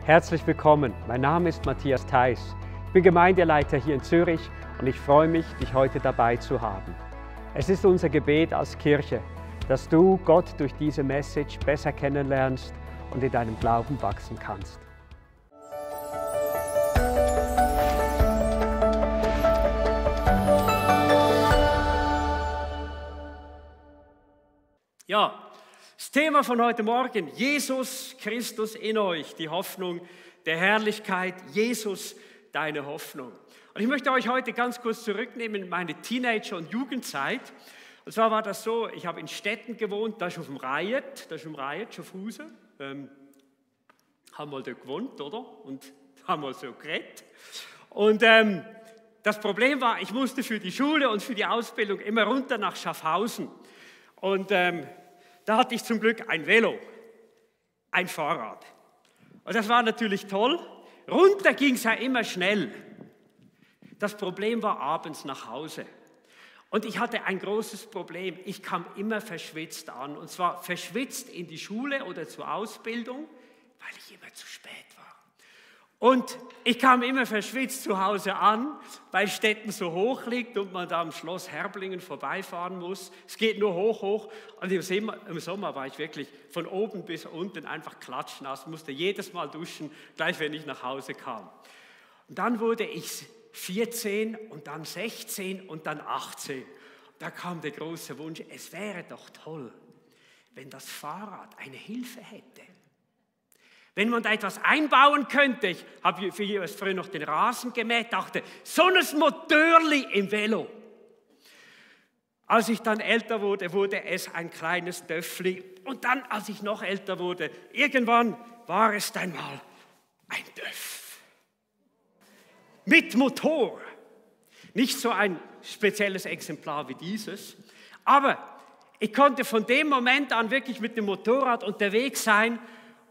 Herzlich willkommen, mein Name ist Matthias Theis. Ich bin Gemeindeleiter hier in Zürich und ich freue mich, dich heute dabei zu haben. Es ist unser Gebet als Kirche, dass du Gott durch diese Message besser kennenlernst und in deinem Glauben wachsen kannst. Ja, das Thema von heute Morgen, Jesus Christus in euch, die Hoffnung der Herrlichkeit, Jesus, deine Hoffnung. Und ich möchte euch heute ganz kurz zurücknehmen in meine Teenager- und Jugendzeit. Und zwar war das so, ich habe in Städten gewohnt, da ist auf dem Riet, Schaffhausen, haben wir da gewohnt, oder? Und haben wir so geredet. Und das Problem war, ich musste für die Schule und für die Ausbildung immer runter nach Schaffhausen. Und da hatte ich zum Glück ein Velo, ein Fahrrad. Und das war natürlich toll. Runter ging es ja immer schnell. Das Problem war abends nach Hause. Und ich hatte ein großes Problem. Ich kam immer verschwitzt an. Und zwar verschwitzt in die Schule oder zur Ausbildung, weil ich immer zu spät war. Und ich kam immer verschwitzt zu Hause an, weil Stetten so hoch liegt und man da am Schloss Herblingen vorbeifahren muss. Es geht nur hoch. Und im Sommer war ich wirklich von oben bis unten einfach klatschnass, musste jedes Mal duschen, gleich wenn ich nach Hause kam. Und dann wurde ich 14 und dann 16 und dann 18. Da kam der große Wunsch, es wäre doch toll, wenn das Fahrrad eine Hilfe hätte. Wenn man da etwas einbauen könnte, ich habe früher noch den Rasen gemäht, dachte, so ein Motörli im Velo. Als ich dann älter wurde, wurde es ein kleines Döffli. Und dann, als ich noch älter wurde, irgendwann war es einmal ein Döff. Mit Motor. Nicht so ein spezielles Exemplar wie dieses, aber ich konnte von dem Moment an wirklich mit dem Motorrad unterwegs sein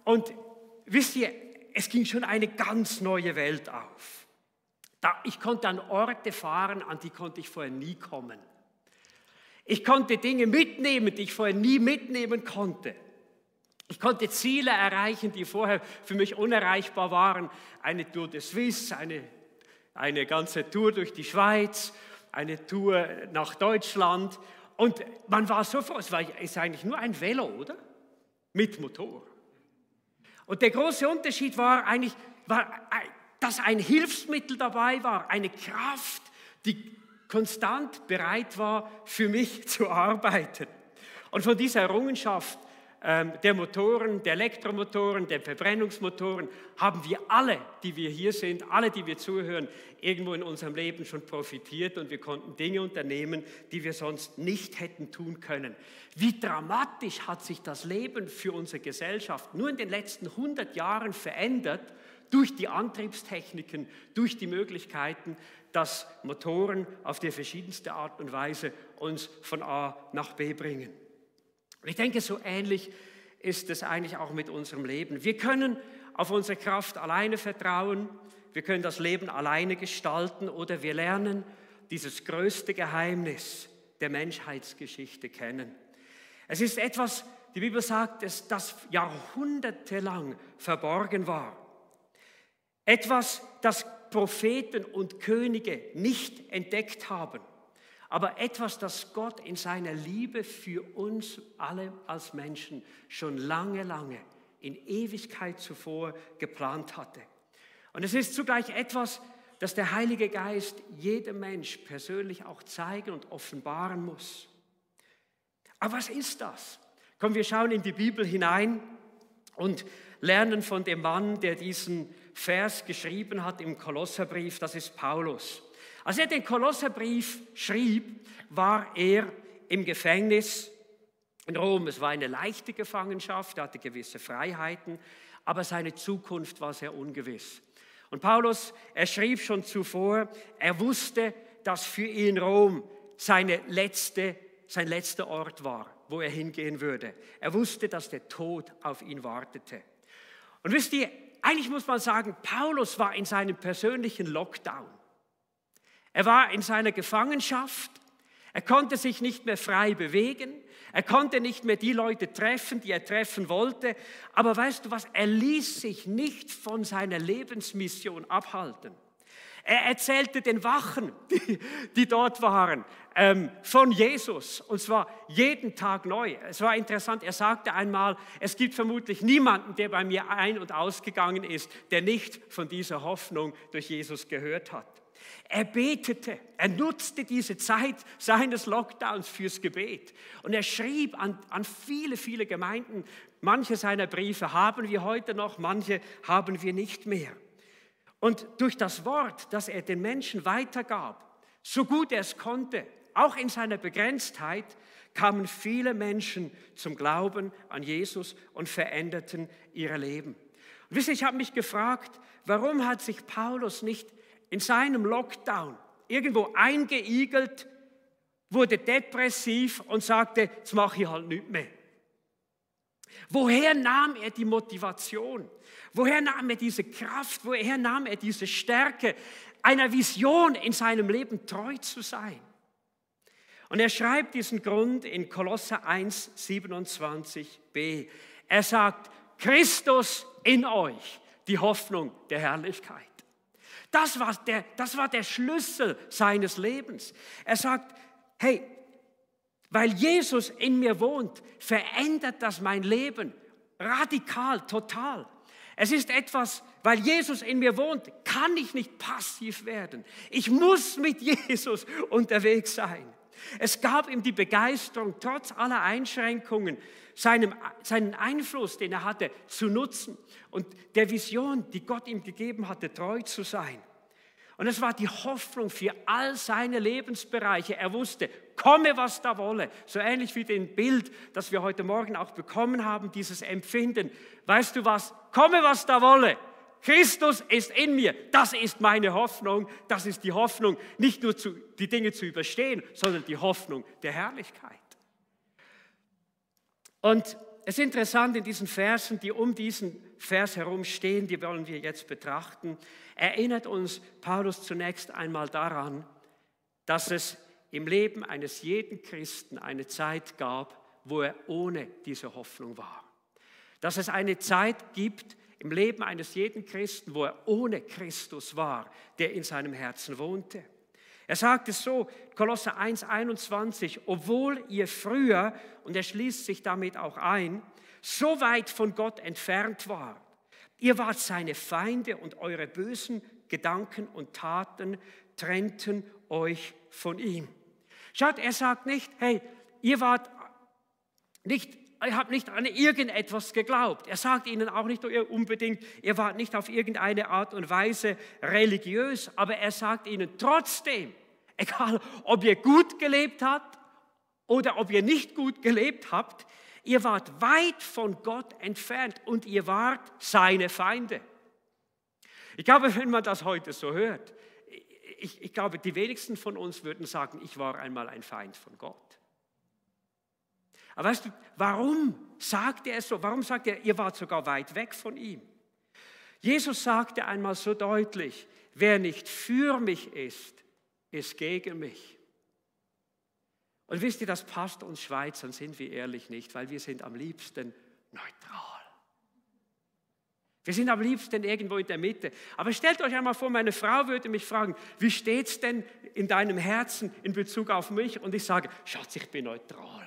und wisst ihr, es ging schon eine ganz neue Welt auf. Ich konnte an Orte fahren, an die konnte ich vorher nie kommen. Ich konnte Dinge mitnehmen, die ich vorher nie mitnehmen konnte. Ich konnte Ziele erreichen, die vorher für mich unerreichbar waren. Eine Tour de Suisse, eine ganze Tour durch die Schweiz, eine Tour nach Deutschland. Und man war so froh, es ist eigentlich nur ein Velo, oder? Mit Motor. Und der große Unterschied war eigentlich, dass ein Hilfsmittel dabei war, eine Kraft, die konstant bereit war, für mich zu arbeiten. Und von dieser Errungenschaft der Motoren, der Elektromotoren, der Verbrennungsmotoren, haben wir alle, die wir hier sind, alle, die wir zuhören, irgendwo in unserem Leben schon profitiert und wir konnten Dinge unternehmen, die wir sonst nicht hätten tun können. Wie dramatisch hat sich das Leben für unsere Gesellschaft nur in den letzten 100 Jahren verändert durch die Antriebstechniken, durch die Möglichkeiten, dass Motoren auf die verschiedenste Art und Weise uns von A nach B bringen. Ich denke, so ähnlich ist es eigentlich auch mit unserem Leben. Wir können auf unsere Kraft alleine vertrauen, wir können das Leben alleine gestalten oder wir lernen dieses größte Geheimnis der Menschheitsgeschichte kennen. Es ist etwas, die Bibel sagt, das jahrhundertelang verborgen war. Etwas, das Propheten und Könige nicht entdeckt haben. Aber etwas, das Gott in seiner Liebe für uns alle als Menschen schon lange in Ewigkeit zuvor geplant hatte. Und es ist zugleich etwas, das der Heilige Geist jedem Mensch persönlich auch zeigen und offenbaren muss. Aber was ist das? Komm, wir schauen in die Bibel hinein und lernen von dem Mann, der diesen Vers geschrieben hat im Kolosserbrief, das ist Paulus. Als er den Kolosserbrief schrieb, war er im Gefängnis in Rom. Es war eine leichte Gefangenschaft, er hatte gewisse Freiheiten, aber seine Zukunft war sehr ungewiss. Und Paulus, er schrieb schon zuvor, er wusste, dass für ihn Rom sein letzter Ort war, wo er hingehen würde. Er wusste, dass der Tod auf ihn wartete. Und wisst ihr, eigentlich muss man sagen, Paulus war in seinem persönlichen Lockdown. Er war in seiner Gefangenschaft. Er konnte sich nicht mehr frei bewegen. Er konnte nicht mehr die Leute treffen, die er treffen wollte. Aber weißt du was? Er ließ sich nicht von seiner Lebensmission abhalten. Er erzählte den Wachen, die dort waren, von Jesus, und zwar jeden Tag neu. Es war interessant, er sagte einmal, es gibt vermutlich niemanden, der bei mir ein- und ausgegangen ist, der nicht von dieser Hoffnung durch Jesus gehört hat. Er betete, er nutzte diese Zeit seines Lockdowns fürs Gebet und er schrieb an viele, viele Gemeinden. Manche seiner Briefe haben wir heute noch, manche haben wir nicht mehr. Und durch das Wort, das er den Menschen weitergab, so gut er es konnte, auch in seiner Begrenztheit, kamen viele Menschen zum Glauben an Jesus und veränderten ihr Leben. Und wisst ihr, ich habe mich gefragt, warum hat sich Paulus nicht in seinem Lockdown irgendwo eingeigelt, wurde depressiv und sagte, jetzt mache ich halt nichts mehr. Woher nahm er die Motivation? Woher nahm er diese Kraft? Woher nahm er diese Stärke, einer Vision in seinem Leben treu zu sein? Und er schreibt diesen Grund in Kolosser 1, 27b. Er sagt, Christus in euch, die Hoffnung der Herrlichkeit. Das war der Schlüssel seines Lebens. Er sagt, hey, weil Jesus in mir wohnt, verändert das mein Leben radikal, total. Es ist etwas, weil Jesus in mir wohnt, kann ich nicht passiv werden. Ich muss mit Jesus unterwegs sein. Es gab ihm die Begeisterung, trotz aller Einschränkungen, seinen Einfluss, den er hatte, zu nutzen und der Vision, die Gott ihm gegeben hatte, treu zu sein. Und es war die Hoffnung für all seine Lebensbereiche. Er wusste, komme, was da wolle. So ähnlich wie dem Bild, das wir heute Morgen auch bekommen haben, dieses Empfinden. Weißt du was? Komme, was da wolle. Christus ist in mir. Das ist meine Hoffnung. Das ist die Hoffnung, nicht nur die Dinge zu überstehen, sondern die Hoffnung der Herrlichkeit. Und es ist interessant, in diesen Versen, die um diesen Vers herum stehen, die wollen wir jetzt betrachten, erinnert uns Paulus zunächst einmal daran, dass es im Leben eines jeden Christen eine Zeit gab, wo er ohne diese Hoffnung war. Dass es eine Zeit gibt im Leben eines jeden Christen, wo er ohne Christus war, der in seinem Herzen wohnte. Er sagt es so, Kolosser 1,21, obwohl ihr früher, und er schließt sich damit auch ein, so weit von Gott entfernt wart. Ihr wart seine Feinde und eure bösen Gedanken und Taten trennten euch von ihm. Schaut, er sagt nicht, hey, ihr habt nicht an irgendetwas geglaubt. Er sagt ihnen auch nicht unbedingt, ihr wart nicht auf irgendeine Art und Weise religiös, aber er sagt ihnen trotzdem, egal ob ihr gut gelebt habt oder ob ihr nicht gut gelebt habt, ihr wart weit von Gott entfernt und ihr wart seine Feinde. Ich glaube, wenn man das heute so hört, ich glaube, die wenigsten von uns würden sagen, ich war einmal ein Feind von Gott. Aber weißt du, warum sagt er es so? Warum sagt er, ihr wart sogar weit weg von ihm? Jesus sagte einmal so deutlich, wer nicht für mich ist gegen mich. Und wisst ihr, das passt uns Schweizern, sind wir ehrlich nicht, weil wir sind am liebsten neutral. Wir sind am liebsten irgendwo in der Mitte. Aber stellt euch einmal vor, meine Frau würde mich fragen, wie steht es denn in deinem Herzen in Bezug auf mich? Und ich sage, Schatz, ich bin neutral.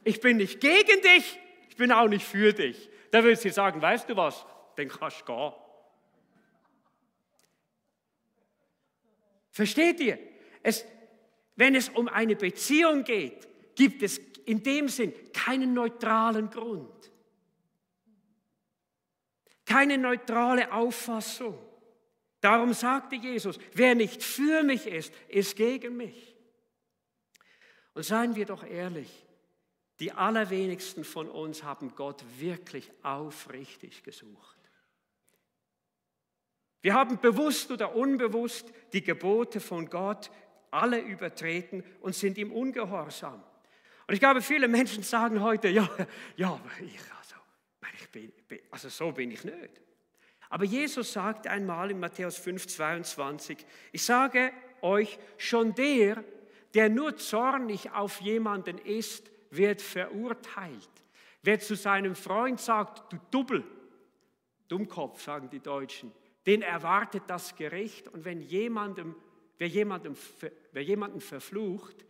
Ich bin nicht gegen dich, ich bin auch nicht für dich. Da würde sie sagen, weißt du was, dann kannst du gehen. Versteht ihr? Wenn es um eine Beziehung geht, gibt es in dem Sinn keinen neutralen Grund. Keine neutrale Auffassung. Darum sagte Jesus, wer nicht für mich ist gegen mich. Und seien wir doch ehrlich, die allerwenigsten von uns haben Gott wirklich aufrichtig gesucht. Wir haben bewusst oder unbewusst die Gebote von Gott alle übertreten und sind ihm ungehorsam. Und ich glaube, viele Menschen sagen heute, ja, aber so bin ich nicht. Aber Jesus sagte einmal in Matthäus 5,22, ich sage euch, schon der der nur zornig auf jemanden ist, wird verurteilt. Wer zu seinem Freund sagt, du Dubbel, Dummkopf, sagen die Deutschen, den erwartet das Gericht. Und wer jemanden verflucht,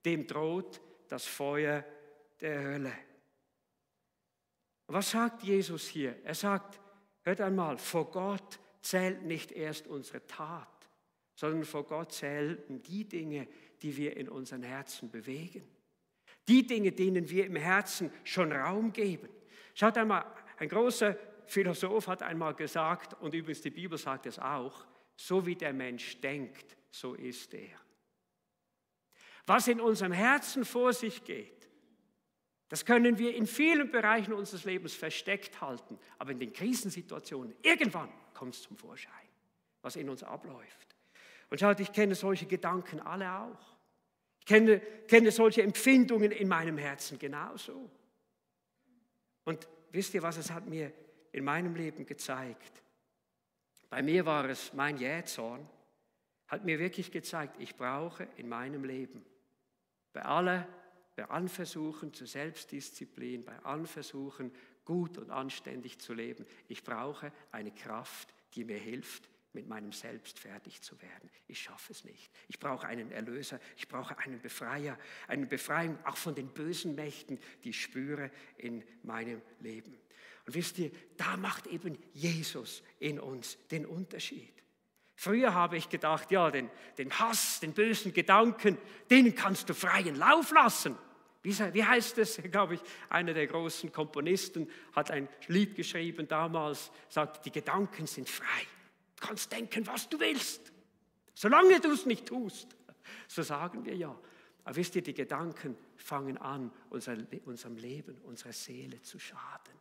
dem droht das Feuer der Hölle. Was sagt Jesus hier? Er sagt, hört einmal, vor Gott zählt nicht erst unsere Tat, sondern vor Gott zählen die Dinge, die wir in unseren Herzen bewegen. Die Dinge, denen wir im Herzen schon Raum geben. Schaut einmal, ein großer Philosoph hat einmal gesagt, und übrigens die Bibel sagt es auch, so wie der Mensch denkt, so ist er. Was in unserem Herzen vor sich geht, das können wir in vielen Bereichen unseres Lebens versteckt halten, aber in den Krisensituationen, irgendwann kommt es zum Vorschein, was in uns abläuft. Und schaut, ich kenne solche Gedanken alle auch. Ich kenne solche Empfindungen in meinem Herzen genauso. Und wisst ihr was, es hat mir in meinem Leben gezeigt? Bei mir war es mein Jähzorn, hat mir wirklich gezeigt, ich brauche in meinem Leben bei allen Versuchen zur Selbstdisziplin, bei allen Versuchen gut und anständig zu leben, ich brauche eine Kraft, die mir hilft, mit meinem Selbst fertig zu werden. Ich schaffe es nicht. Ich brauche einen Erlöser, ich brauche einen Befreier, eine Befreiung auch von den bösen Mächten, die ich spüre in meinem Leben. Und wisst ihr, da macht eben Jesus in uns den Unterschied. Früher habe ich gedacht, ja, den Hass, den bösen Gedanken, denen kannst du freien Lauf lassen. Wie heißt es, glaube ich, einer der großen Komponisten hat ein Lied geschrieben damals, sagt, die Gedanken sind frei. Du kannst denken, was du willst, solange du es nicht tust. So sagen wir ja. Aber wisst ihr, die Gedanken fangen an, unserem Leben, unserer Seele zu schaden.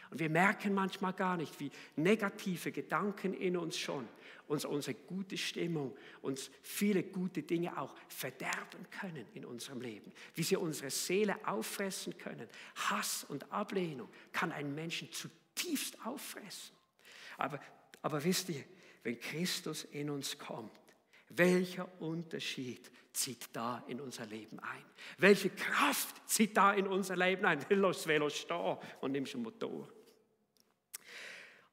Und wir merken manchmal gar nicht, wie negative Gedanken in uns schon unsere gute Stimmung, uns viele gute Dinge auch verderben können in unserem Leben. Wie sie unsere Seele auffressen können. Hass und Ablehnung kann einen Menschen zutiefst auffressen. Aber wisst ihr, wenn Christus in uns kommt, welcher Unterschied zieht da in unser Leben ein? Welche Kraft zieht da in unser Leben ein? Lass das Velo stehen und nimmst einen Motor.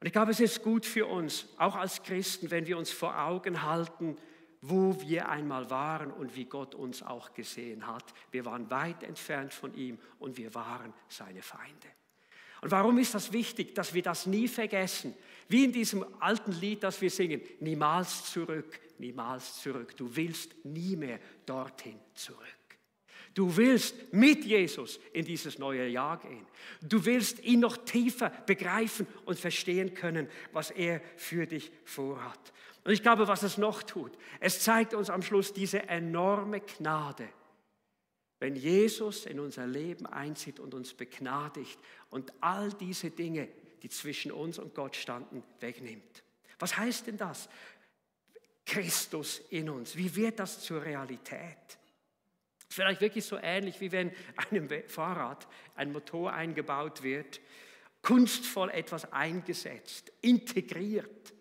Und ich glaube, es ist gut für uns, auch als Christen, wenn wir uns vor Augen halten, wo wir einmal waren und wie Gott uns auch gesehen hat. Wir waren weit entfernt von ihm und wir waren seine Feinde. Und warum ist das wichtig, dass wir das nie vergessen? Wie in diesem alten Lied, das wir singen, niemals zurück, niemals zurück. Du willst nie mehr dorthin zurück. Du willst mit Jesus in dieses neue Jahr gehen. Du willst ihn noch tiefer begreifen und verstehen können, was er für dich vorhat. Und ich glaube, was es noch tut, es zeigt uns am Schluss diese enorme Gnade. Wenn Jesus in unser Leben einzieht und uns begnadigt und all diese Dinge, die zwischen uns und Gott standen, wegnimmt. Was heißt denn das? Christus in uns. Wie wird das zur Realität? Vielleicht wirklich so ähnlich, wie wenn einem Fahrrad ein Motor eingebaut wird, kunstvoll etwas eingesetzt, integriert.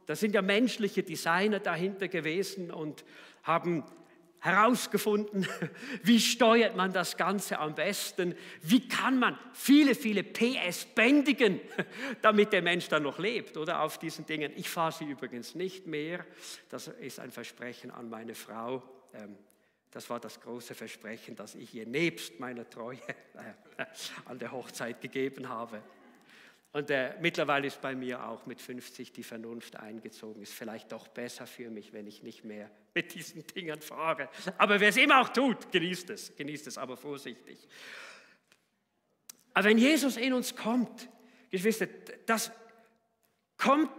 Da sind ja menschliche Designer dahinter gewesen und haben herausgefunden, wie steuert man das Ganze am besten, wie kann man viele PS bändigen, damit der Mensch dann noch lebt, oder auf diesen Dingen. Ich fahre sie übrigens nicht mehr, das ist ein Versprechen an meine Frau. Das war das große Versprechen, das ich ihr nebst meiner Treue an der Hochzeit gegeben habe. Und mittlerweile ist bei mir auch mit 50 die Vernunft eingezogen. Ist vielleicht doch besser für mich, wenn ich nicht mehr mit diesen Dingern fahre. Aber wer es immer auch tut, genießt es, aber vorsichtig. Aber wenn Jesus in uns kommt, Geschwister, das kommt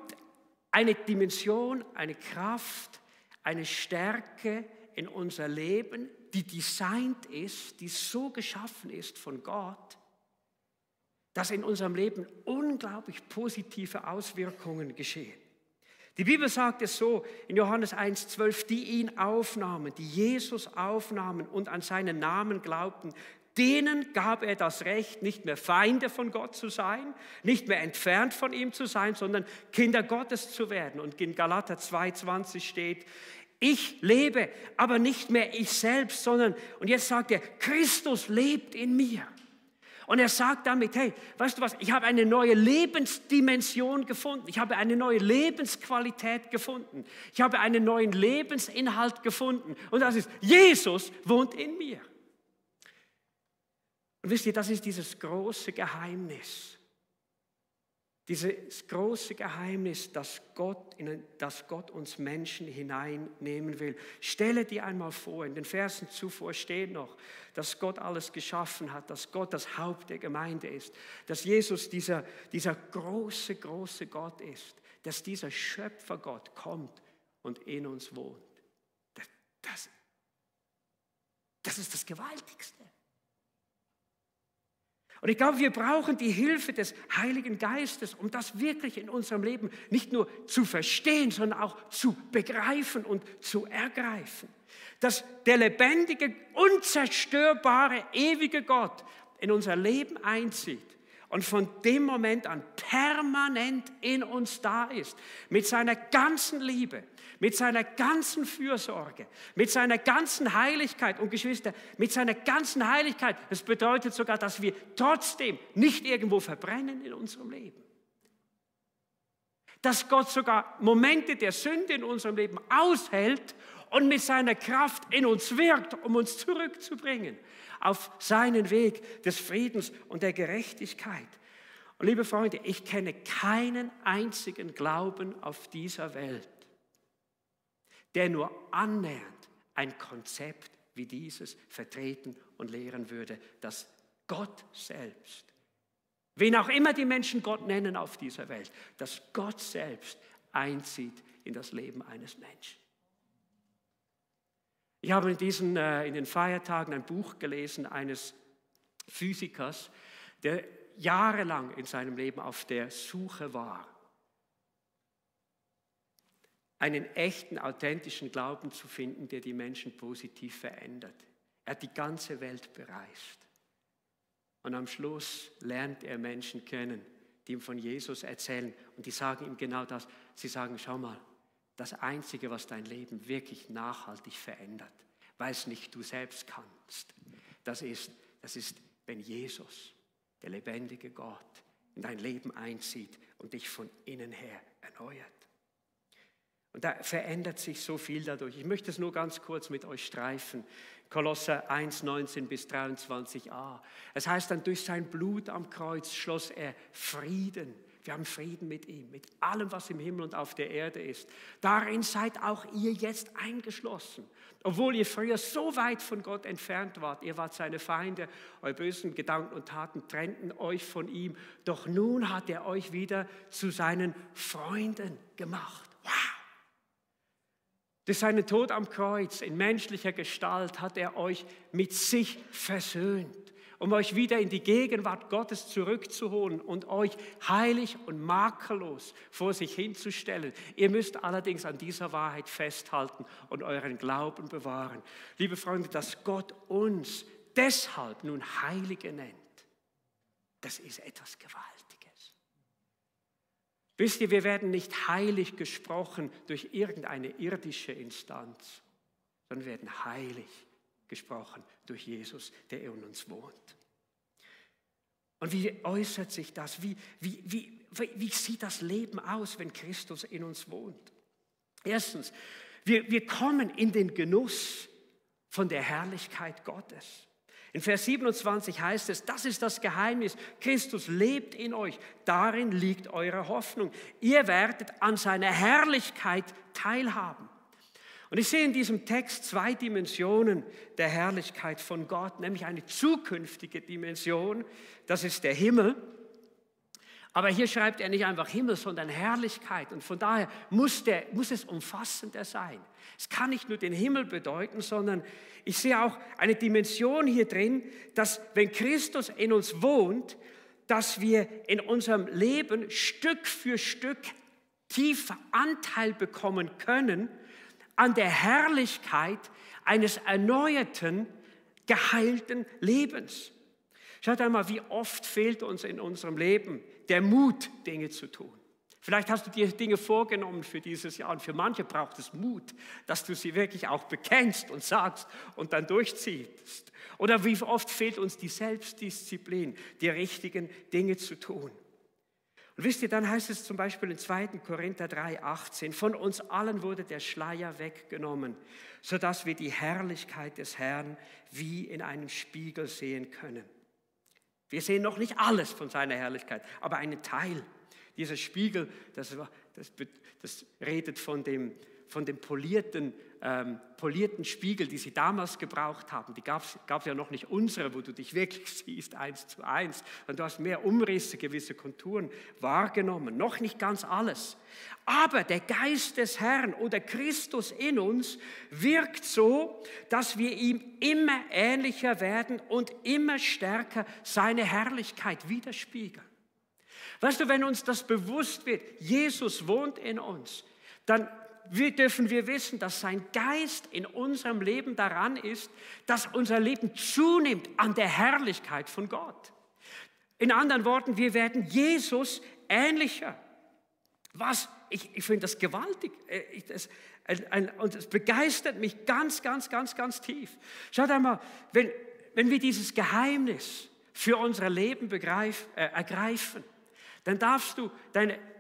eine Dimension, eine Kraft, eine Stärke in unser Leben, die designt ist, die so geschaffen ist von Gott, dass in unserem Leben unglaublich positive Auswirkungen geschehen. Die Bibel sagt es so in Johannes 1,12, die ihn aufnahmen, die Jesus aufnahmen und an seinen Namen glaubten, denen gab er das Recht, nicht mehr Feinde von Gott zu sein, nicht mehr entfernt von ihm zu sein, sondern Kinder Gottes zu werden. Und in Galater 2,20 steht, Ich lebe, aber nicht mehr ich selbst, sondern, und jetzt sagt er, Christus lebt in mir. Und er sagt damit, hey, weißt du was, ich habe eine neue Lebensdimension gefunden. Ich habe eine neue Lebensqualität gefunden. Ich habe einen neuen Lebensinhalt gefunden. Und das ist, Jesus wohnt in mir. Und wisst ihr, das ist dieses große Geheimnis. Dieses große Geheimnis, dass Gott uns Menschen hineinnehmen will. Stelle dir einmal vor, in den Versen zuvor steht noch, dass Gott alles geschaffen hat, dass Gott das Haupt der Gemeinde ist, dass Jesus dieser große, große Gott ist, dass dieser Schöpfergott kommt und in uns wohnt. Das ist das Gewaltigste. Und ich glaube, wir brauchen die Hilfe des Heiligen Geistes, um das wirklich in unserem Leben nicht nur zu verstehen, sondern auch zu begreifen und zu ergreifen. Dass der lebendige, unzerstörbare, ewige Gott in unser Leben einzieht und von dem Moment an permanent in uns da ist, mit seiner ganzen Liebe, mit seiner ganzen Fürsorge, mit seiner ganzen Heiligkeit. Und Geschwister, mit seiner ganzen Heiligkeit, das bedeutet sogar, dass wir trotzdem nicht irgendwo verbrennen in unserem Leben. Dass Gott sogar Momente der Sünde in unserem Leben aushält und mit seiner Kraft in uns wirkt, um uns zurückzubringen auf seinen Weg des Friedens und der Gerechtigkeit. Und liebe Freunde, ich kenne keinen einzigen Glauben auf dieser Welt, der nur annähernd ein Konzept wie dieses vertreten und lehren würde, dass Gott selbst, wen auch immer die Menschen Gott nennen auf dieser Welt, dass Gott selbst einzieht in das Leben eines Menschen. Ich habe in den Feiertagen ein Buch gelesen eines Physikers, der jahrelang in seinem Leben auf der Suche war, einen echten, authentischen Glauben zu finden, der die Menschen positiv verändert. Er hat die ganze Welt bereist. Und am Schluss lernt er Menschen kennen, die ihm von Jesus erzählen. Und die sagen ihm genau das. Sie sagen, schau mal, das Einzige, was dein Leben wirklich nachhaltig verändert, weil es nicht du selbst kannst, das ist, wenn Jesus, der lebendige Gott, in dein Leben einzieht und dich von innen her erneuert. Und da verändert sich so viel dadurch. Ich möchte es nur ganz kurz mit euch streifen. Kolosser 1, 19 bis 23a. Es heißt dann, durch sein Blut am Kreuz schloss er Frieden. Wir haben Frieden mit ihm, mit allem, was im Himmel und auf der Erde ist. Darin seid auch ihr jetzt eingeschlossen. Obwohl ihr früher so weit von Gott entfernt wart, ihr wart seine Feinde, eure bösen Gedanken und Taten trennten euch von ihm. Doch nun hat er euch wieder zu seinen Freunden gemacht. Wow! Durch seinen Tod am Kreuz in menschlicher Gestalt hat er euch mit sich versöhnt, um euch wieder in die Gegenwart Gottes zurückzuholen und euch heilig und makellos vor sich hinzustellen. Ihr müsst allerdings an dieser Wahrheit festhalten und euren Glauben bewahren. Liebe Freunde, dass Gott uns deshalb nun Heilige nennt, das ist etwas Gewaltiges. Wisst ihr, wir werden nicht heilig gesprochen durch irgendeine irdische Instanz, sondern wir werden heilig gesprochen durch Jesus, der in uns wohnt. Und wie äußert sich das? Wie sieht das Leben aus, wenn Christus in uns wohnt? Erstens, wir kommen in den Genuss von der Herrlichkeit Gottes. In Vers 27 heißt es, das ist das Geheimnis, Christus lebt in euch, darin liegt eure Hoffnung. Ihr werdet an seiner Herrlichkeit teilhaben. Und ich sehe in diesem Text zwei Dimensionen der Herrlichkeit von Gott, nämlich eine zukünftige Dimension, das ist der Himmel. Aber hier schreibt er nicht einfach Himmel, sondern Herrlichkeit. Und von daher muss es umfassender sein. Es kann nicht nur den Himmel bedeuten, sondern ich sehe auch eine Dimension hier drin, dass wenn Christus in uns wohnt, dass wir in unserem Leben Stück für Stück tiefer Anteil bekommen können an der Herrlichkeit eines erneuerten, geheilten Lebens. Schaut einmal, wie oft fehlt uns in unserem Leben der Mut, Dinge zu tun. Vielleicht hast du dir Dinge vorgenommen für dieses Jahr und für manche braucht es Mut, dass du sie wirklich auch bekennst und sagst und dann durchziehst. Oder wie oft fehlt uns die Selbstdisziplin, die richtigen Dinge zu tun. Und wisst ihr, dann heißt es zum Beispiel in 2. Korinther 3,18, von uns allen wurde der Schleier weggenommen, sodass wir die Herrlichkeit des Herrn wie in einem Spiegel sehen können. Wir sehen noch nicht alles von seiner Herrlichkeit, aber einen Teil. Dieser Spiegel, das redet von dem polierten Spiegel, die sie damals gebraucht haben. Die gab es ja noch nicht unsere, wo du dich wirklich siehst, 1:1. Und du hast mehr Umrisse, gewisse Konturen wahrgenommen. Noch nicht ganz alles. Aber der Geist des Herrn oder Christus in uns wirkt so, dass wir ihm immer ähnlicher werden und immer stärker seine Herrlichkeit widerspiegeln. Weißt du, wenn uns das bewusst wird, Jesus wohnt in uns, dann dürfen wir wissen, dass sein Geist in unserem Leben daran ist, dass unser Leben zunimmt an der Herrlichkeit von Gott. In anderen Worten, wir werden Jesus ähnlicher. Ich finde das gewaltig und es begeistert mich ganz, ganz, ganz, ganz tief. Schaut einmal, wenn wir dieses Geheimnis für unser Leben ergreifen, dann darfst du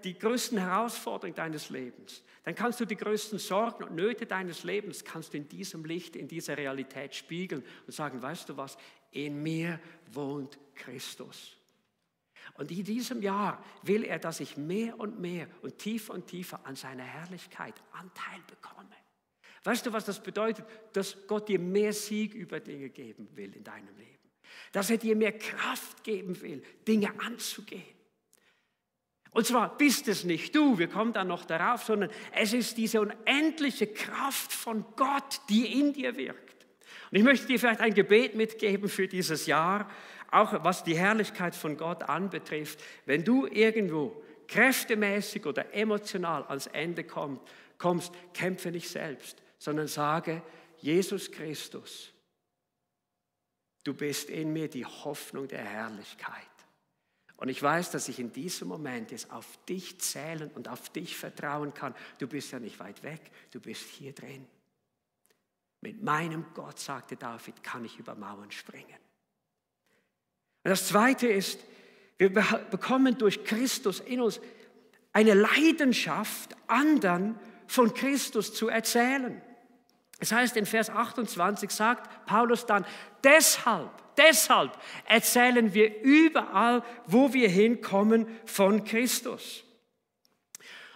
die größten Herausforderungen deines Lebens, dann kannst du die größten Sorgen und Nöte deines Lebens, kannst du in diesem Licht, in dieser Realität spiegeln und sagen, weißt du was, in mir wohnt Christus. Und in diesem Jahr will er, dass ich mehr und mehr und tiefer an seiner Herrlichkeit Anteil bekomme. Weißt du, was das bedeutet? Dass Gott dir mehr Sieg über Dinge geben will in deinem Leben. Dass er dir mehr Kraft geben will, Dinge anzugehen. Und zwar bist es nicht du, wir kommen dann noch darauf, sondern es ist diese unendliche Kraft von Gott, die in dir wirkt. Und ich möchte dir vielleicht ein Gebet mitgeben für dieses Jahr, auch was die Herrlichkeit von Gott anbetrifft. Wenn du irgendwo kräftemäßig oder emotional ans Ende kommst, kämpfe nicht selbst, sondern sage, Jesus Christus, du bist in mir die Hoffnung der Herrlichkeit. Und ich weiß, dass ich in diesem Moment jetzt auf dich zählen und auf dich vertrauen kann. Du bist ja nicht weit weg, du bist hier drin. Mit meinem Gott, sagte David, kann ich über Mauern springen. Und das Zweite ist, wir bekommen durch Christus in uns eine Leidenschaft, anderen von Christus zu erzählen. Es heißt in Vers 28, sagt Paulus dann, deshalb erzählen wir überall, wo wir hinkommen, von Christus.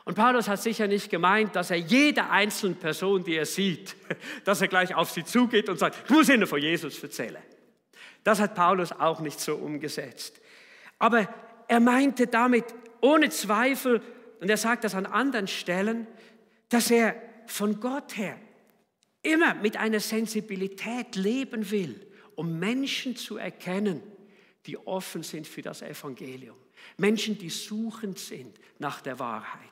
Und Paulus hat sicher nicht gemeint, dass er jeder einzelnen Person, die er sieht, dass er gleich auf sie zugeht und sagt, ich muss ihnen von Jesus erzählen. Das hat Paulus auch nicht so umgesetzt. Aber er meinte damit ohne Zweifel, und er sagt das an anderen Stellen, dass er von Gott her immer mit einer Sensibilität leben will, um Menschen zu erkennen, die offen sind für das Evangelium. Menschen, die suchend sind nach der Wahrheit.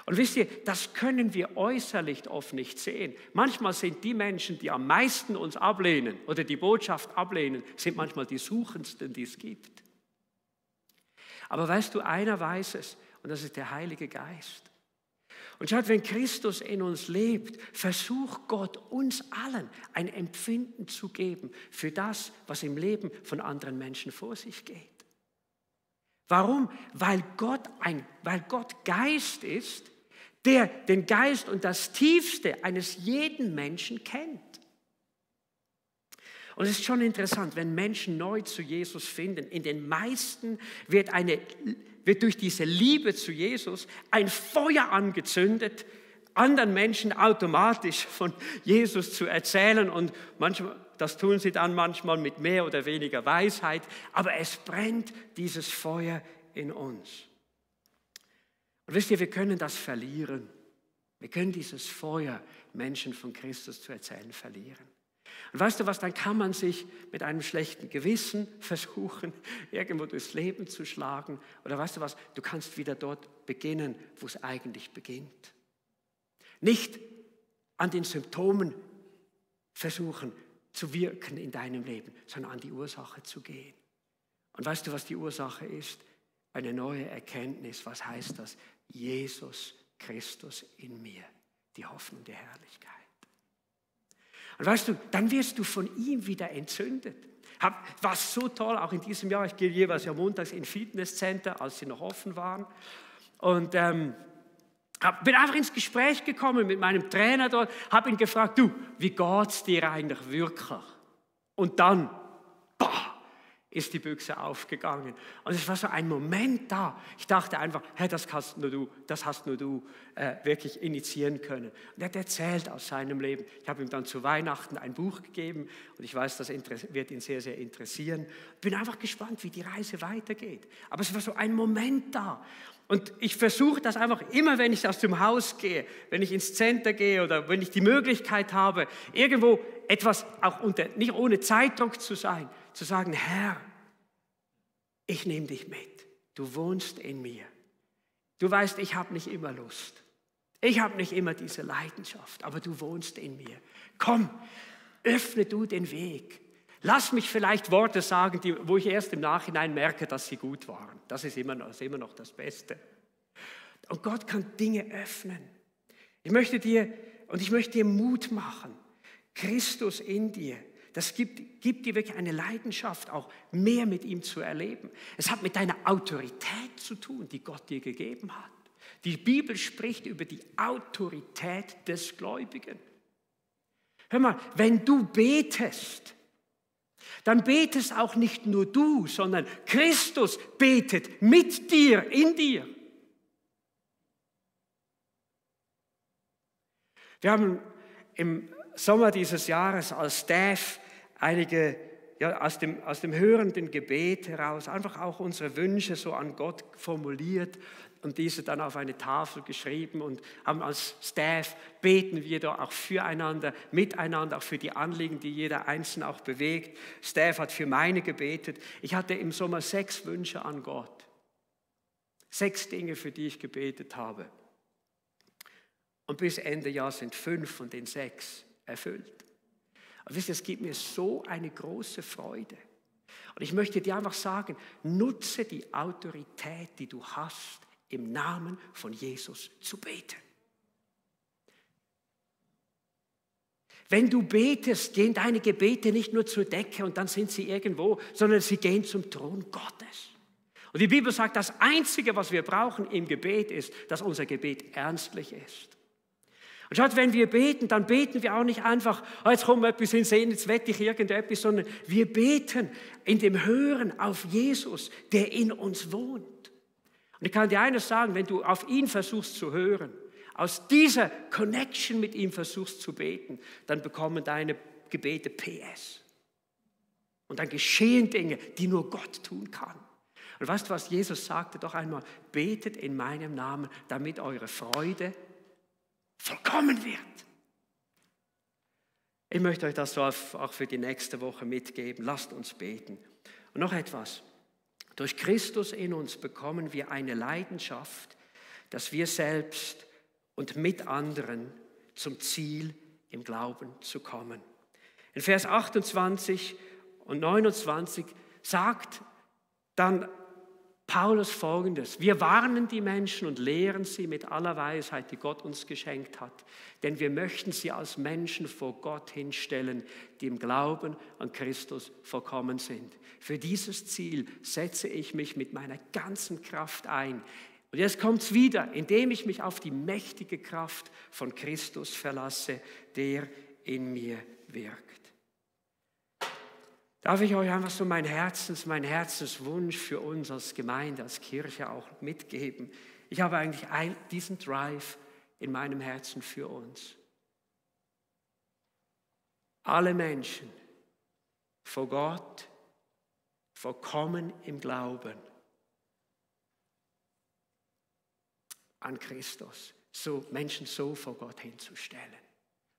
Und wisst ihr, das können wir äußerlich oft nicht sehen. Manchmal sind die Menschen, die am meisten uns ablehnen oder die Botschaft ablehnen, sind manchmal die Suchendsten, die es gibt. Aber weißt du, einer weiß es, und das ist der Heilige Geist. Und schaut, wenn Christus in uns lebt, versucht Gott uns allen ein Empfinden zu geben für das, was im Leben von anderen Menschen vor sich geht. Warum? Weil Gott Geist ist, der den Geist und das Tiefste eines jeden Menschen kennt. Und es ist schon interessant, wenn Menschen neu zu Jesus finden, in den meisten wird durch diese Liebe zu Jesus ein Feuer angezündet, anderen Menschen automatisch von Jesus zu erzählen. Und das tun sie dann manchmal mit mehr oder weniger Weisheit, aber es brennt dieses Feuer in uns. Und wisst ihr, wir können das verlieren. Wir können dieses Feuer, Menschen von Christus zu erzählen, verlieren. Und weißt du was, dann kann man sich mit einem schlechten Gewissen versuchen, irgendwo durchs Leben zu schlagen. Oder weißt du was, du kannst wieder dort beginnen, wo es eigentlich beginnt. Nicht an den Symptomen versuchen zu wirken in deinem Leben, sondern an die Ursache zu gehen. Und weißt du, was die Ursache ist? Eine neue Erkenntnis. Was heißt das? Jesus Christus in mir, die Hoffnung der Herrlichkeit. Und weißt du, dann wirst du von ihm wieder entzündet. War so toll, auch in diesem Jahr, ich gehe jeweils ja montags in Fitnesscenter, als sie noch offen waren. Und bin einfach ins Gespräch gekommen mit meinem Trainer dort, habe ihn gefragt, du, wie geht's dir eigentlich wirklich? Und dann, ist die Büchse aufgegangen. Und es war so ein Moment da. Ich dachte einfach, Herr, das hast nur du wirklich initiieren können. Und er hat erzählt aus seinem Leben. Ich habe ihm dann zu Weihnachten ein Buch gegeben und ich weiß, das wird ihn sehr, sehr interessieren. Bin einfach gespannt, wie die Reise weitergeht. Aber es war so ein Moment da. Und ich versuche das einfach immer, wenn ich aus dem Haus gehe, wenn ich ins Center gehe oder wenn ich die Möglichkeit habe, irgendwo etwas, auch nicht ohne Zeitdruck zu sein, zu sagen, Herr, ich nehme dich mit. Du wohnst in mir. Du weißt, ich habe nicht immer Lust. Ich habe nicht immer diese Leidenschaft, aber du wohnst in mir. Komm, öffne du den Weg. Lass mich vielleicht Worte sagen, wo ich erst im Nachhinein merke, dass sie gut waren. Das ist immer noch das Beste. Und Gott kann Dinge öffnen. Ich möchte dir Mut machen. Christus in dir. Das gibt dir wirklich eine Leidenschaft, auch mehr mit ihm zu erleben. Es hat mit deiner Autorität zu tun, die Gott dir gegeben hat. Die Bibel spricht über die Autorität des Gläubigen. Hör mal, wenn du betest, dann betest auch nicht nur du, sondern Christus betet mit dir, in dir. Wir haben im Sommer dieses Jahres als Staff einige aus dem hörenden Gebet heraus einfach auch unsere Wünsche so an Gott formuliert und diese dann auf eine Tafel geschrieben und haben als Staff beten wir da auch füreinander, miteinander, auch für die Anliegen, die jeder Einzelne auch bewegt. Staff hat für meine gebetet. Ich hatte im Sommer 6 Wünsche an Gott. 6 Dinge, für die ich gebetet habe. Und bis Ende Jahr sind 5 von den 6 erfüllt. Und wisst ihr, es gibt mir so eine große Freude. Und ich möchte dir einfach sagen, nutze die Autorität, die du hast, im Namen von Jesus zu beten. Wenn du betest, gehen deine Gebete nicht nur zur Decke und dann sind sie irgendwo, sondern sie gehen zum Thron Gottes. Und die Bibel sagt, das Einzige, was wir brauchen im Gebet ist, dass unser Gebet ernstlich ist. Und schaut, wenn wir beten, dann beten wir auch nicht einfach, jetzt kommt mir etwas in den Sinn, jetzt wette ich irgendetwas, sondern wir beten in dem Hören auf Jesus, der in uns wohnt. Und ich kann dir eines sagen, wenn du auf ihn versuchst zu hören, aus dieser Connection mit ihm versuchst zu beten, dann bekommen deine Gebete PS. Und dann geschehen Dinge, die nur Gott tun kann. Und weißt du was, Jesus sagte doch einmal, betet in meinem Namen, damit eure Freude vollkommen wird. Ich möchte euch das so auch für die nächste Woche mitgeben. Lasst uns beten. Und noch etwas. Durch Christus in uns bekommen wir eine Leidenschaft, dass wir selbst und mit anderen zum Ziel im Glauben zu kommen. In Vers 28 und 29 sagt dann Paulus Folgendes: Wir warnen die Menschen und lehren sie mit aller Weisheit, die Gott uns geschenkt hat. Denn wir möchten sie als Menschen vor Gott hinstellen, die im Glauben an Christus vollkommen sind. Für dieses Ziel setze ich mich mit meiner ganzen Kraft ein. Und jetzt kommt es wieder, indem ich mich auf die mächtige Kraft von Christus verlasse, der in mir wirkt. Darf ich euch einfach so mein Herzenswunsch für uns als Gemeinde, als Kirche auch mitgeben? Ich habe eigentlich diesen Drive in meinem Herzen für uns. Alle Menschen vor Gott vollkommen im Glauben an Christus, so Menschen so vor Gott hinzustellen.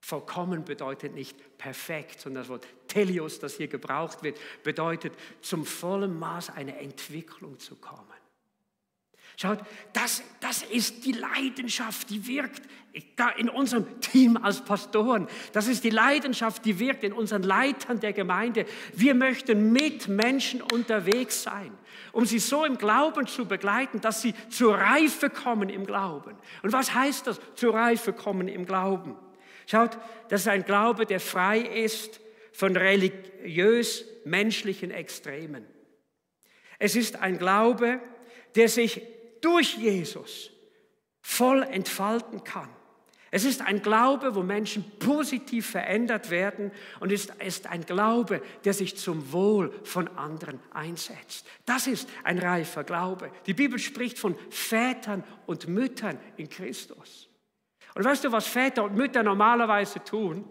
Vollkommen bedeutet nicht perfekt, sondern das Wort Telios, das hier gebraucht wird, bedeutet zum vollen Maß einer Entwicklung zu kommen. Schaut, das ist die Leidenschaft, die wirkt in unserem Team als Pastoren. Das ist die Leidenschaft, die wirkt in unseren Leitern der Gemeinde. Wir möchten mit Menschen unterwegs sein, um sie so im Glauben zu begleiten, dass sie zur Reife kommen im Glauben. Und was heißt das, zur Reife kommen im Glauben? Schaut, das ist ein Glaube, der frei ist von religiös-menschlichen Extremen. Es ist ein Glaube, der sich durch Jesus voll entfalten kann. Es ist ein Glaube, wo Menschen positiv verändert werden, und es ist ein Glaube, der sich zum Wohl von anderen einsetzt. Das ist ein reifer Glaube. Die Bibel spricht von Vätern und Müttern in Christus. Und weißt du, was Väter und Mütter normalerweise tun?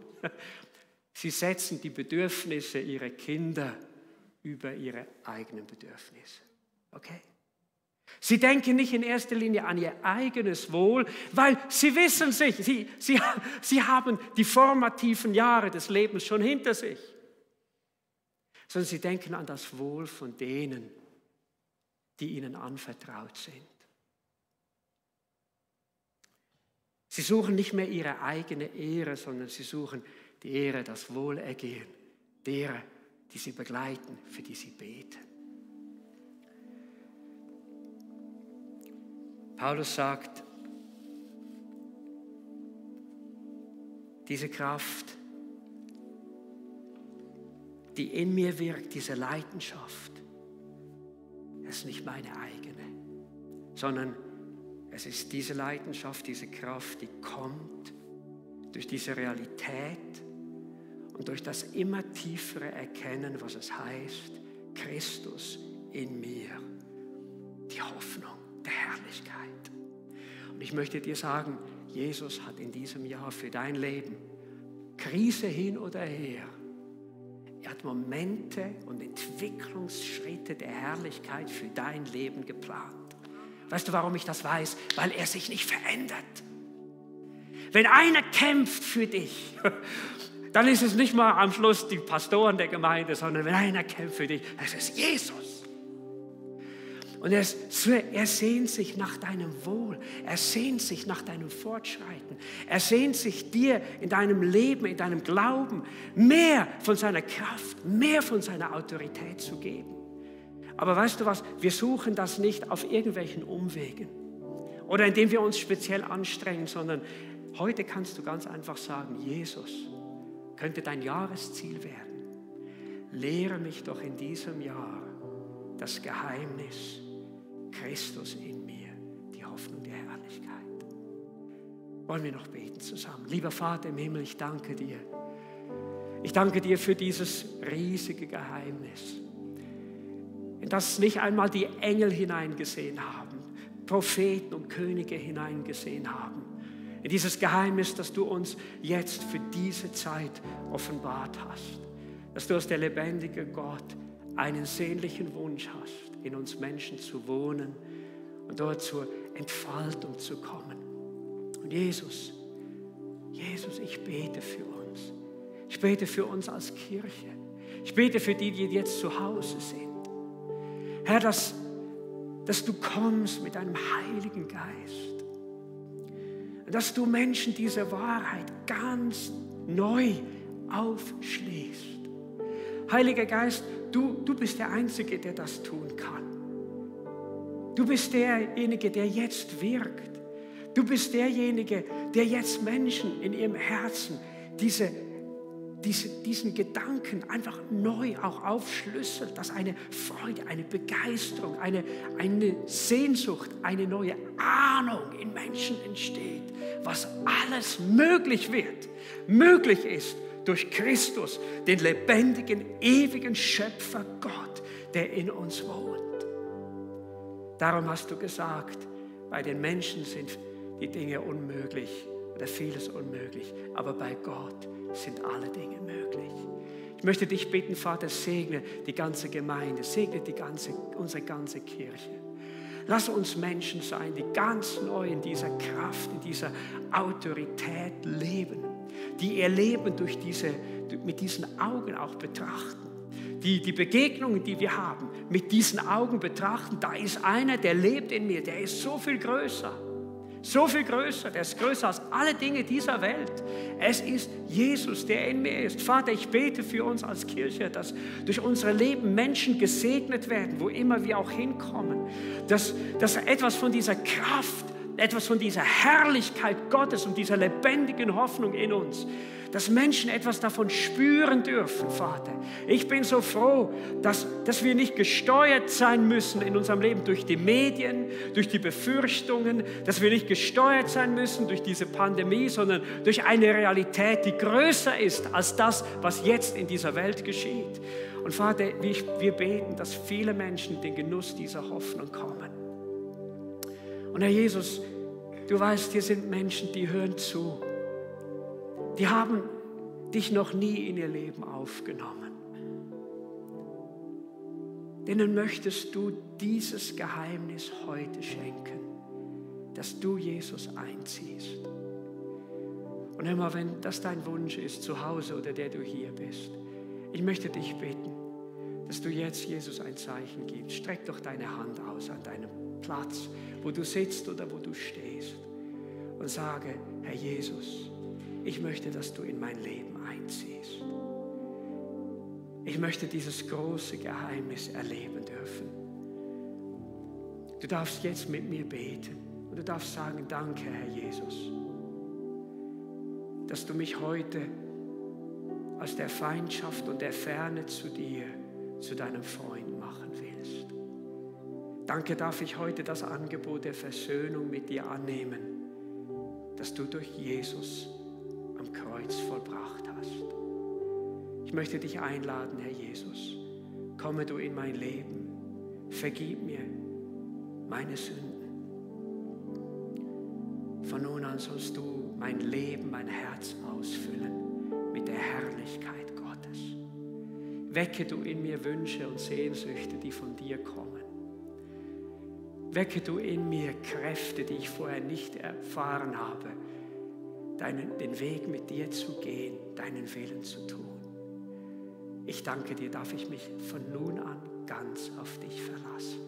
Sie setzen die Bedürfnisse ihrer Kinder über ihre eigenen Bedürfnisse. Okay? Sie denken nicht in erster Linie an ihr eigenes Wohl, weil sie wissen sich, sie haben die formativen Jahre des Lebens schon hinter sich. Sondern sie denken an das Wohl von denen, die ihnen anvertraut sind. Sie suchen nicht mehr ihre eigene Ehre, sondern sie suchen die Ehre, das Wohlergehen derer, die sie begleiten, für die sie beten. Paulus sagt, diese Kraft, die in mir wirkt, diese Leidenschaft, ist nicht meine eigene, sondern es ist diese Leidenschaft, diese Kraft, die kommt durch diese Realität und durch das immer tiefere Erkennen, was es heißt, Christus in mir, die Hoffnung der Herrlichkeit. Und ich möchte dir sagen, Jesus hat in diesem Jahr für dein Leben, Krise hin oder her, er hat Momente und Entwicklungsschritte der Herrlichkeit für dein Leben geplant. Weißt du, warum ich das weiß? Weil er sich nicht verändert. Wenn einer kämpft für dich, dann ist es nicht mal am Schluss die Pastoren der Gemeinde, sondern wenn einer kämpft für dich, das ist Jesus. Und er sehnt sich nach deinem Wohl, er sehnt sich nach deinem Fortschreiten, er sehnt sich dir in deinem Leben, in deinem Glauben mehr von seiner Kraft, mehr von seiner Autorität zu geben. Aber weißt du was, wir suchen das nicht auf irgendwelchen Umwegen oder indem wir uns speziell anstrengen, sondern heute kannst du ganz einfach sagen, Jesus, könnte dein Jahresziel werden. Lehre mich doch in diesem Jahr das Geheimnis, Christus in mir, die Hoffnung der Herrlichkeit. Wollen wir noch beten zusammen? Lieber Vater im Himmel, ich danke dir. Ich danke dir für dieses riesige Geheimnis, in das nicht einmal die Engel hineingesehen haben, Propheten und Könige hineingesehen haben. In dieses Geheimnis, das du uns jetzt für diese Zeit offenbart hast. Dass du als der lebendige Gott einen sehnlichen Wunsch hast, in uns Menschen zu wohnen und dort zur Entfaltung zu kommen. Und Jesus, ich bete für uns. Ich bete für uns als Kirche. Ich bete für die, die jetzt zu Hause sind. Herr, dass du kommst mit deinem Heiligen Geist. Dass du Menschen diese Wahrheit ganz neu aufschließt. Heiliger Geist, du bist der Einzige, der das tun kann. Du bist derjenige, der jetzt wirkt. Du bist derjenige, der jetzt Menschen in ihrem Herzen diesen Gedanken einfach neu auch aufschlüsselt, dass eine Freude, eine Begeisterung, eine Sehnsucht, eine neue Ahnung in Menschen entsteht, was alles möglich ist durch Christus, den lebendigen, ewigen Schöpfer Gott, der in uns wohnt. Darum hast du gesagt, bei den Menschen sind die Dinge unmöglich oder vieles unmöglich, aber bei Gott sind alle Dinge möglich. Ich möchte dich bitten, Vater, segne die ganze Gemeinde, segne unsere ganze Kirche. Lass uns Menschen sein, die ganz neu in dieser Kraft, in dieser Autorität leben, die ihr Leben mit diesen Augen auch betrachten, die Begegnungen, die wir haben, mit diesen Augen betrachten, da ist einer, der lebt in mir, der ist so viel größer. So viel größer, der ist größer als alle Dinge dieser Welt. Es ist Jesus, der in mir ist. Vater, ich bete für uns als Kirche, dass durch unser Leben Menschen gesegnet werden, wo immer wir auch hinkommen. Dass etwas von dieser Kraft, etwas von dieser Herrlichkeit Gottes und dieser lebendigen Hoffnung in uns, dass Menschen etwas davon spüren dürfen, Vater. Ich bin so froh, dass wir nicht gesteuert sein müssen in unserem Leben durch die Medien, durch die Befürchtungen, dass wir nicht gesteuert sein müssen durch diese Pandemie, sondern durch eine Realität, die größer ist als das, was jetzt in dieser Welt geschieht. Und Vater, wir beten, dass viele Menschen in den Genuss dieser Hoffnung kommen. Und Herr Jesus, du weißt, hier sind Menschen, die hören zu. Die haben dich noch nie in ihr Leben aufgenommen. Denen möchtest du dieses Geheimnis heute schenken, dass du Jesus einziehst. Und immer wenn das dein Wunsch ist, zu Hause oder der du hier bist, ich möchte dich bitten, dass du jetzt Jesus ein Zeichen gibst. Streck doch deine Hand aus an deinem Platz, wo du sitzt oder wo du stehst, und sage, Herr Jesus, ich möchte, dass du in mein Leben einziehst. Ich möchte dieses große Geheimnis erleben dürfen. Du darfst jetzt mit mir beten und du darfst sagen, danke, Herr Jesus, dass du mich heute aus der Feindschaft und der Ferne zu dir, zu deinem Freund machen willst. Danke, darf ich heute das Angebot der Versöhnung mit dir annehmen, das du durch Jesus am Kreuz vollbracht hast. Ich möchte dich einladen, Herr Jesus, komme du in mein Leben, vergib mir meine Sünden. Von nun an sollst du mein Leben, mein Herz ausfüllen mit der Herrlichkeit Gottes. Wecke du in mir Wünsche und Sehnsüchte, die von dir kommen. Wecke du in mir Kräfte, die ich vorher nicht erfahren habe, den Weg mit dir zu gehen, deinen Willen zu tun. Ich danke dir, darf ich mich von nun an ganz auf dich verlassen.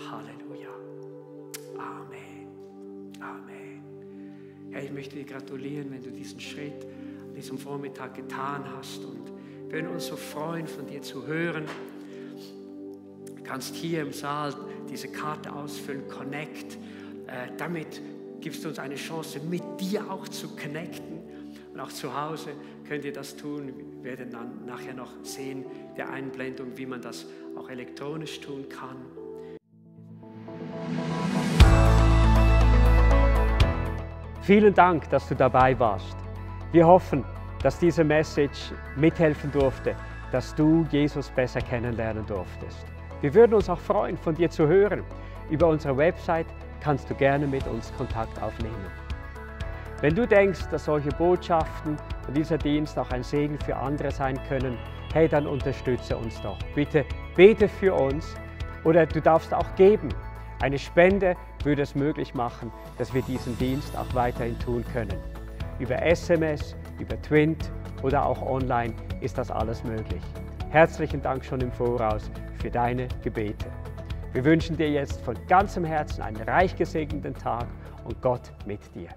Halleluja. Amen. Amen. Herr, ich möchte dir gratulieren, wenn du diesen Schritt an diesem Vormittag getan hast, und wir würden uns so freuen, von dir zu hören. Du kannst hier im Saal diese Karte ausfüllen, Connect. Damit gibst du uns eine Chance, mit dir auch zu connecten. Und auch zu Hause könnt ihr das tun. Wir werden dann nachher noch sehen, der Einblendung, wie man das auch elektronisch tun kann. Vielen Dank, dass du dabei warst. Wir hoffen, dass diese Message mithelfen durfte, dass du Jesus besser kennenlernen durftest. Wir würden uns auch freuen, von dir zu hören. Über unsere Website kannst du gerne mit uns Kontakt aufnehmen. Wenn du denkst, dass solche Botschaften und dieser Dienst auch ein Segen für andere sein können, hey, dann unterstütze uns doch. Bitte bete für uns, oder du darfst auch geben. Eine Spende würde es möglich machen, dass wir diesen Dienst auch weiterhin tun können. Über SMS, über Twint oder auch online ist das alles möglich. Herzlichen Dank schon im Voraus für deine Gebete. Wir wünschen dir jetzt von ganzem Herzen einen reich gesegneten Tag und Gott mit dir.